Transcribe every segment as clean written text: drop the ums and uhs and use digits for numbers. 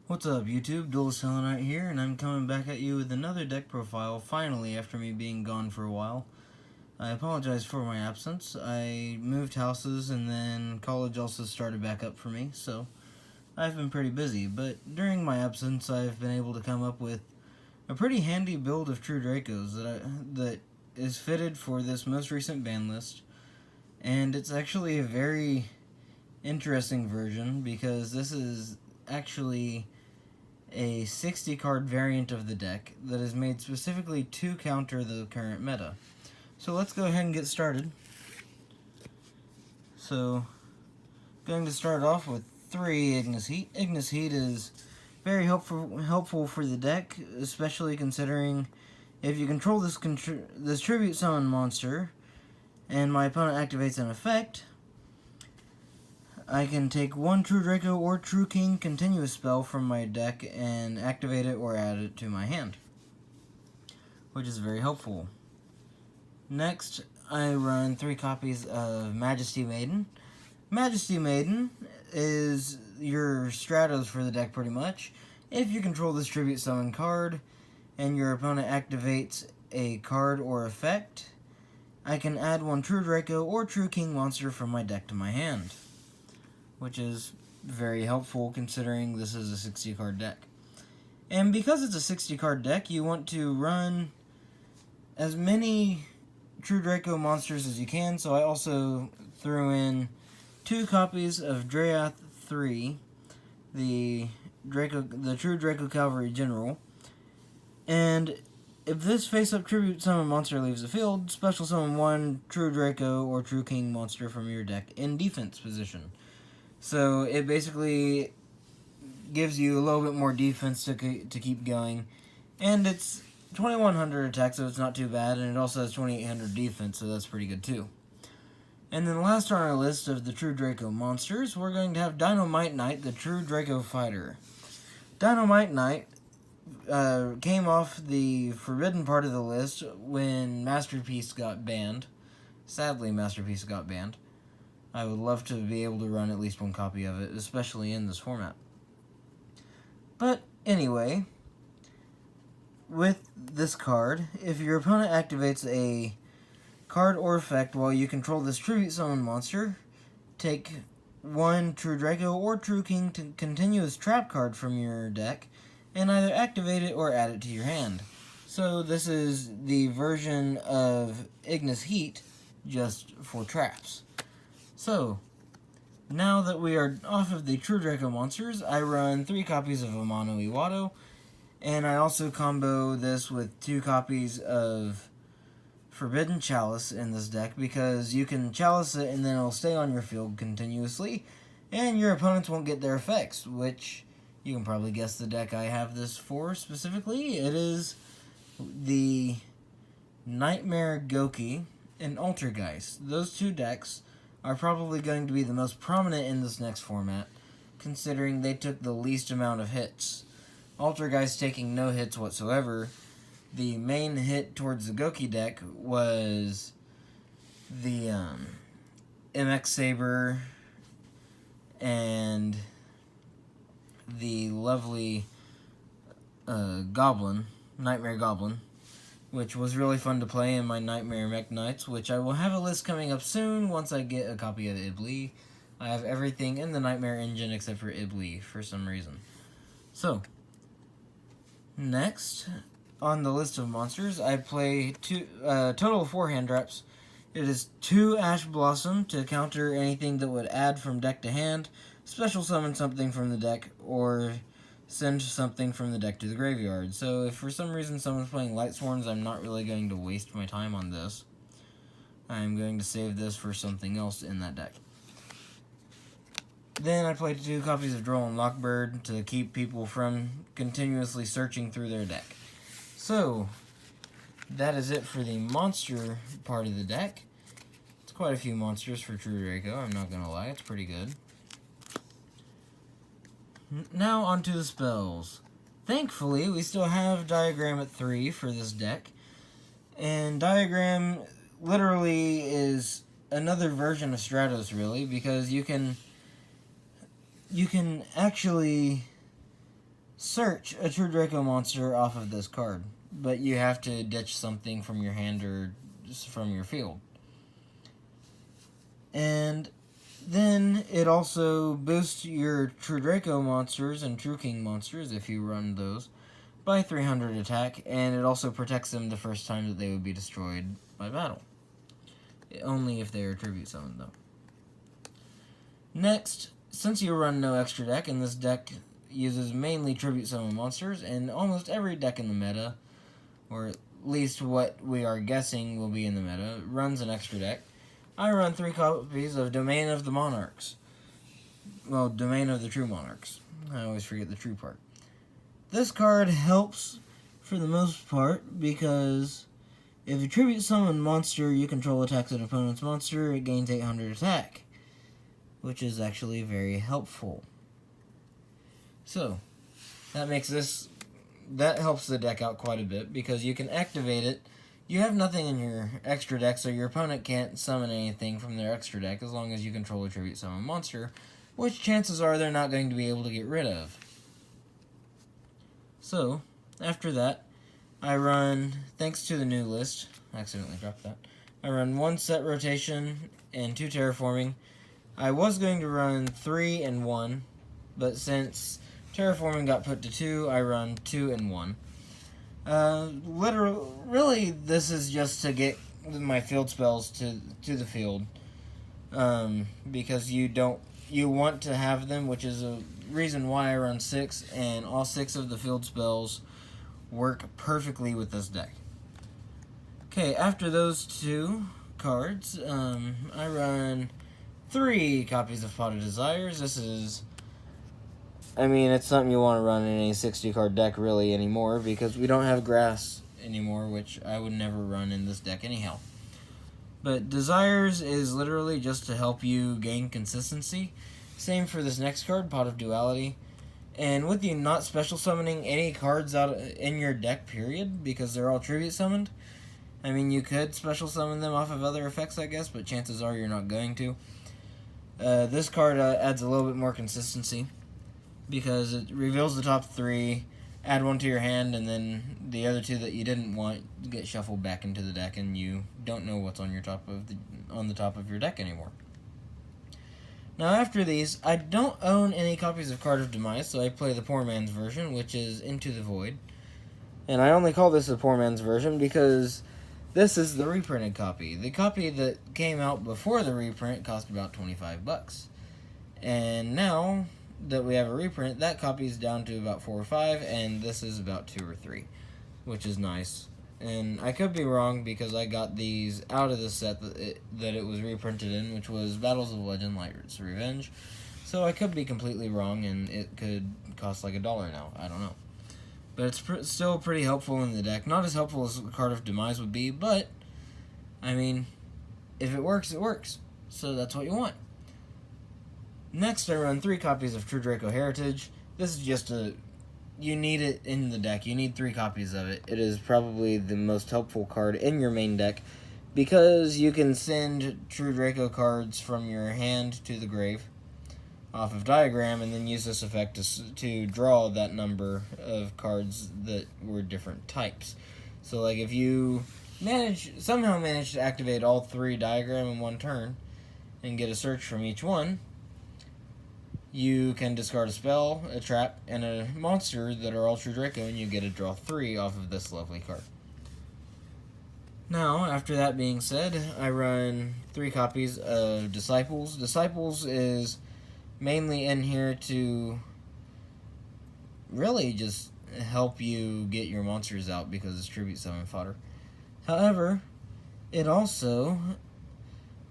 What's up, YouTube? Duelist Selenite here, and I'm coming back at you with another deck profile, finally, after me being gone for a while. I apologize for my absence. I moved houses, and then college also started back up for me, so I've been pretty busy. But during my absence, I've been able to come up with a pretty handy build of True Dracos that is fitted for this most recent ban list. And it's actually a very interesting version, because this is actually a 60 card variant of the deck that is made specifically to counter the current meta. So let's go ahead and get started. So, going to start off with 3 Ignis Heat. Ignis Heat is very helpful for the deck, especially considering if you control this tribute summon monster and my opponent activates an effect, I can take one True Draco or True King continuous spell from my deck and activate it or add it to my hand, which is very helpful. Next, I run 3 copies of Majesty Maiden. Majesty Maiden is your Stratos for the deck, pretty much. If you control this tribute summon card and your opponent activates a card or effect, I can add one True Draco or True King monster from my deck to my hand, which is very helpful considering this is a 60 card deck. And because it's a 60 card deck, you want to run as many True Draco monsters as you can, so I also threw in 2 copies of Draco 3, the True Draco Cavalry General. And if this face-up tribute summon monster leaves the field, special summon 1 True Draco or True King monster from your deck in defense position. So it basically gives you a little bit more defense to keep going. And it's 2100 attack, so it's not too bad. And it also has 2800 defense, so that's pretty good too. And then last on our list of the True Draco monsters, we're going to have Dynamite Knight, the True Draco Fighter. Dynamite Knight came off the forbidden part of the list when Masterpiece got banned. Sadly, Masterpiece got banned. I would love to be able to run at least 1 copy of it, especially in this format. But anyway, with this card, if your opponent activates a card or effect while you control this tribute summon monster, take 1 True Draco or True King continuous trap card from your deck, and either activate it or add it to your hand. So this is the version of Ignis Heat, just for traps. So, now that we are off of the True Draco monsters, I run 3 copies of Amano Iwado, and I also combo this with 2 copies of Forbidden Chalice in this deck, because you can chalice it and then it'll stay on your field continuously, and your opponents won't get their effects, which you can probably guess the deck I have this for specifically. It is the Nightmare Goki and Altergeist. Those 2 decks are probably going to be the most prominent in this next format, considering they took the least amount of hits. Altergeist taking no hits whatsoever. The main hit towards the Goki deck was the MX Saber and the lovely Goblin, Nightmare Goblin, which was really fun to play in my Nightmare Mech Knights, which I will have a list coming up soon once I get a copy of Iblee. I have everything in the Nightmare engine except for Iblee for some reason. So, next on the list of monsters, I play total of 4 hand traps. It is 2 Ash Blossom to counter anything that would add from deck to hand, special summon something from the deck, or send something from the deck to the graveyard. So if for some reason someone's playing Light Sworns, I'm not really going to waste my time on this. I'm going to save this for something else in that deck. Then I played 2 copies of Droll and Lockbird to keep people from continuously searching through their deck. So, that is it for the monster part of the deck. It's quite a few monsters for True Draco, I'm not gonna lie, it's pretty good. Now onto the spells. Thankfully, we still have Diagram at 3 for this deck. And Diagram literally is another version of Stratos, really, because you can actually search a True Draco monster off of this card, but you have to ditch something from your hand or just from your field. And then it also boosts your True Draco monsters and True King monsters, if you run those, by 300 attack, and it also protects them the first time that they would be destroyed by battle. Only if they are tribute summoned, though. Next, since you run no extra deck, and this deck uses mainly tribute summon monsters, and almost every deck in the meta, or at least what we are guessing will be in the meta, runs an extra deck, I run 3 copies of Domain of the Monarchs. Well, Domain of the True Monarchs. I always forget the true part. This card helps for the most part because if you tribute summon monster you control attacks an opponent's monster, it gains 800 attack, which is actually very helpful. So, that helps the deck out quite a bit because you can activate it. You have nothing in your extra deck, so your opponent can't summon anything from their extra deck as long as you control a tribute summon monster, which chances are they're not going to be able to get rid of. So, after that, I run, thanks to the new list, I accidentally dropped that, I run 1 set rotation and 2 terraforming. I was going to run 3 and 1, but since terraforming got put to 2, I run 2 and 1. Really, this is just to get my field spells to the field, because you want to have them, which is a reason why I run 6, and all 6 of the field spells work perfectly with this deck. Okay, after those 2 cards, I run 3 copies of Pot of Desires. This is, it's something you want to run in any 60-card deck really anymore because we don't have grass anymore, which I would never run in this deck anyhow. But Desires is literally just to help you gain consistency. Same for this next card, Pot of Duality. And with you not special summoning any cards out in your deck, period, because they're all tribute summoned, you could special summon them off of other effects, I guess, but chances are you're not going to. This card adds a little bit more consistency because it reveals the top 3, add 1 to your hand, and then the other 2 that you didn't want get shuffled back into the deck, and you don't know what's on the top of your deck anymore. Now after these, I don't own any copies of Card of Demise, so I play the poor man's version, which is Into the Void. And I only call this the poor man's version because this is the reprinted copy. The copy that came out before the reprint cost about $25. And now that we have a reprint, that copy is down to about $4 or $5, and this is about $2 or $3, which is nice. And I could be wrong because I got these out of the set that it was reprinted in, which was Battles of Legend Light's Revenge. So I could be completely wrong, and it could cost like $1 now. I don't know. But it's still pretty helpful in the deck. Not as helpful as Card of Demise would be, but, if it works, it works. So that's what you want. Next, I run 3 copies of True Draco Heritage. This is just you need it in the deck. You need 3 copies of it. It is probably the most helpful card in your main deck because you can send True Draco cards from your hand to the grave off of Diagram and then use this effect to draw that number of cards that were different types. So, like, if you somehow manage to activate all 3 Diagram in one turn and get a search from each one, you can discard a spell, a trap, and a monster that are all True Draco, and you get to draw 3 off of this lovely card. Now, after that being said, I run 3 copies of Disciples. Disciples is mainly in here to really just help you get your monsters out because it's tribute summon fodder. However, it also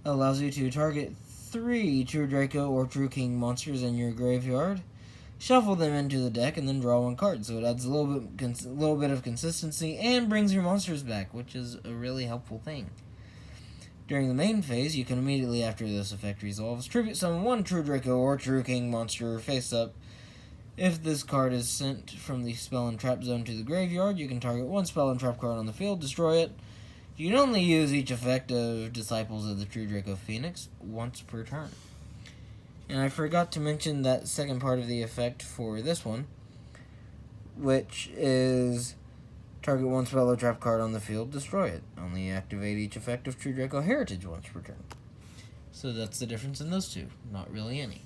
allows you to target 3 True Draco or True King monsters in your graveyard, shuffle them into the deck, and then draw 1 card. So it adds a little bit of consistency and brings your monsters back, which is a really helpful thing. During the main phase, you can immediately after this effect resolves, tribute summon 1 True Draco or True King monster face up. If this card is sent from the spell and trap zone to the graveyard, you can target 1 spell and trap card on the field, destroy it. You can only use each effect of Disciples of the True Draco Phoenix once per turn. And I forgot to mention that second part of the effect for this one. which is target one spell or trap card on the field, destroy it. Only activate each effect of True Draco Heritage once per turn. So that's the difference in those two. Not really any.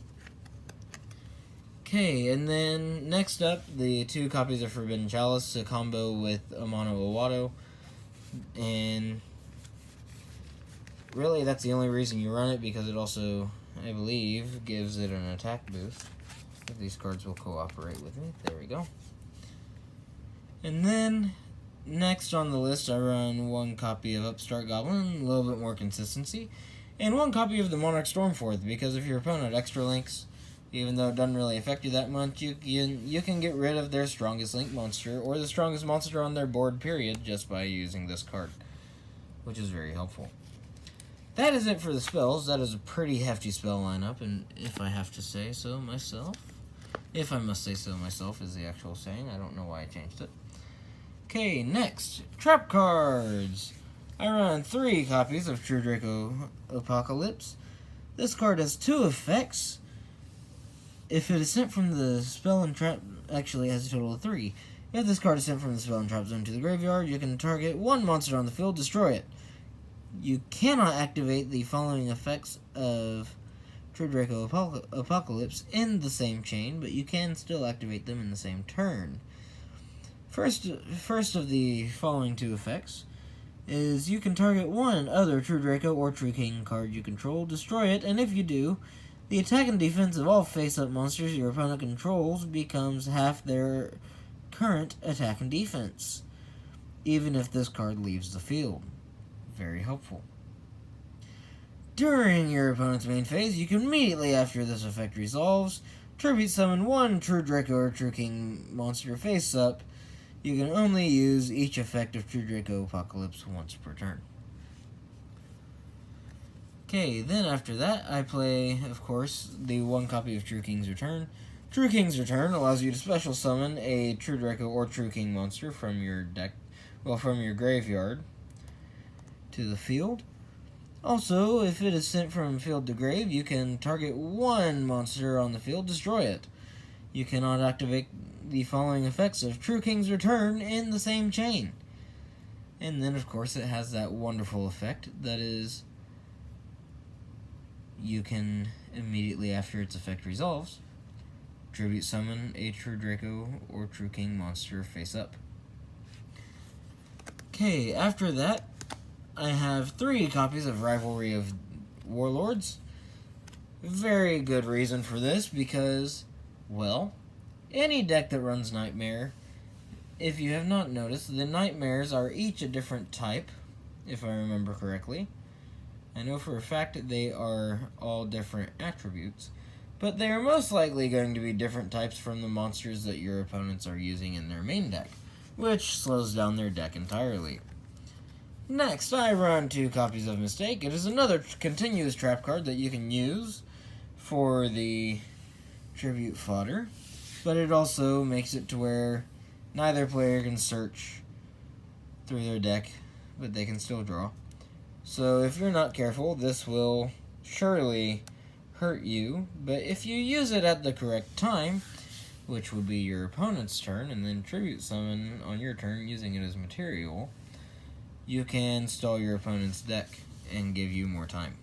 Okay, and then next up, the 2 copies of Forbidden Chalice to combo with Amano Iwado. And really, that's the only reason you run it, because it also, I believe, gives it an attack boost. If these cards will cooperate with me. There we go. And then, next on the list, I run 1 copy of Upstart Goblin, a little bit more consistency, and 1 copy of the Monarch Stormforth, because if your opponent extra links, even though it doesn't really affect you that much, you can get rid of their strongest link monster, or the strongest monster on their board, period, just by using this card, which is very helpful. That is it for the spells. That is a pretty hefty spell lineup, and if I have to say so myself, if I must say so myself is the actual saying. I don't know why I changed it. Okay, next, trap cards. I run 3 copies of True Draco Apocalypse. This card has 2 effects. If it is sent from the spell and trap, actually it has a total of 3. If this card is sent from the spell and trap zone to the graveyard, you can target 1 monster on the field, destroy it. You cannot activate the following effects of True Draco Apocalypse in the same chain, but you can still activate them in the same turn. First of the following 2 effects is you can target 1 other True Draco or True King card you control, destroy it, and if you do, the attack and defense of all face-up monsters your opponent controls becomes half their current attack and defense, even if this card leaves the field. Very helpful. During your opponent's main phase, you can immediately after this effect resolves, tribute summon 1 True Draco or True King monster face-up. You can only use each effect of True Draco Apocalypse once per turn. Okay, then after that, I play, of course, the 1 copy of True King's Return. True King's Return allows you to special summon a True Draco or True King monster from your deck, from your graveyard to the field. Also, if it is sent from field to grave, you can target 1 monster on the field, destroy it. You cannot activate the following effects of True King's Return in the same chain. And then, of course, it has that wonderful effect that is, you can immediately after its effect resolves, tribute summon a True Draco or True King monster face up. Okay, after that, I have 3 copies of Rivalry of Warlords. Very good reason for this because, well, any deck that runs Nightmare, if you have not noticed, the Nightmares are each a different type, if I remember correctly. I know for a fact they are all different attributes, but they are most likely going to be different types from the monsters that your opponents are using in their main deck, which slows down their deck entirely. Next, I run 2 copies of Mistake. It is another continuous trap card that you can use for the tribute fodder, but it also makes it to where neither player can search through their deck, but they can still draw. So if you're not careful, this will surely hurt you, but if you use it at the correct time, which would be your opponent's turn, and then tribute summon on your turn using it as material, you can stall your opponent's deck and give you more time.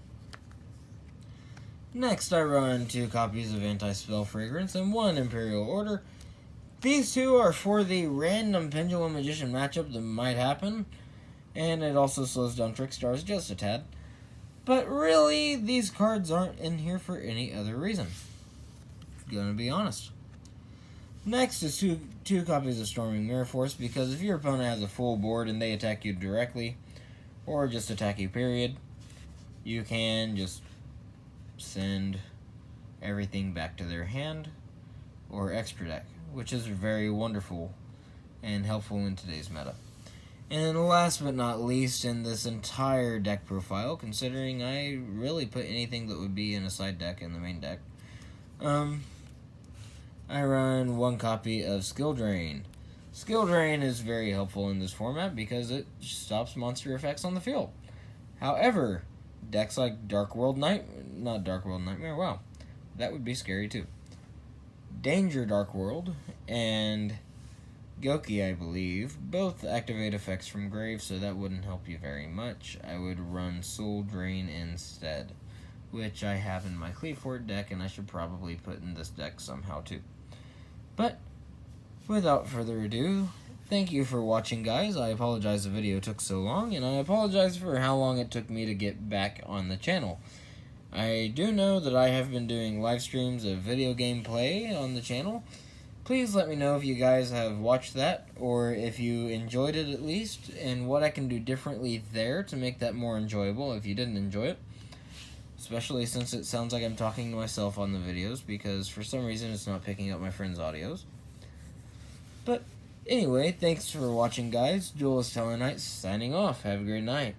Next, I run 2 copies of Anti-Spell Fragrance and 1 Imperial Order. These 2 are for the random Pendulum Magician matchup that might happen, and it also slows down Trickstars just a tad. But really, these cards aren't in here for any other reason. Gonna be honest. Next is two copies of Storming Mirror Force, because if your opponent has a full board and they attack you directly, or just attack you period, you can just send everything back to their hand or extra deck, which is very wonderful and helpful in today's meta. And last but not least in this entire deck profile, considering I really put anything that would be in a side deck in the main deck, I run 1 copy of Skill Drain. Skill Drain is very helpful in this format because it stops monster effects on the field. However, decks like Nightmare, wow, that would be scary too. Danger Dark World and Goki, I believe. Both activate effects from Grave, so that wouldn't help you very much. I would run Soul Drain instead, which I have in my Cleafort deck, and I should probably put in this deck somehow too. But, without further ado, thank you for watching, guys. I apologize the video took so long, and I apologize for how long it took me to get back on the channel. I do know that I have been doing live streams of video game play on the channel. Please let me know if you guys have watched that, or if you enjoyed it at least, and what I can do differently there to make that more enjoyable if you didn't enjoy it. Especially since it sounds like I'm talking to myself on the videos, because for some reason it's not picking up my friends' audios. But anyway, thanks for watching, guys. Duelist Tellarknight signing off. Have a great night.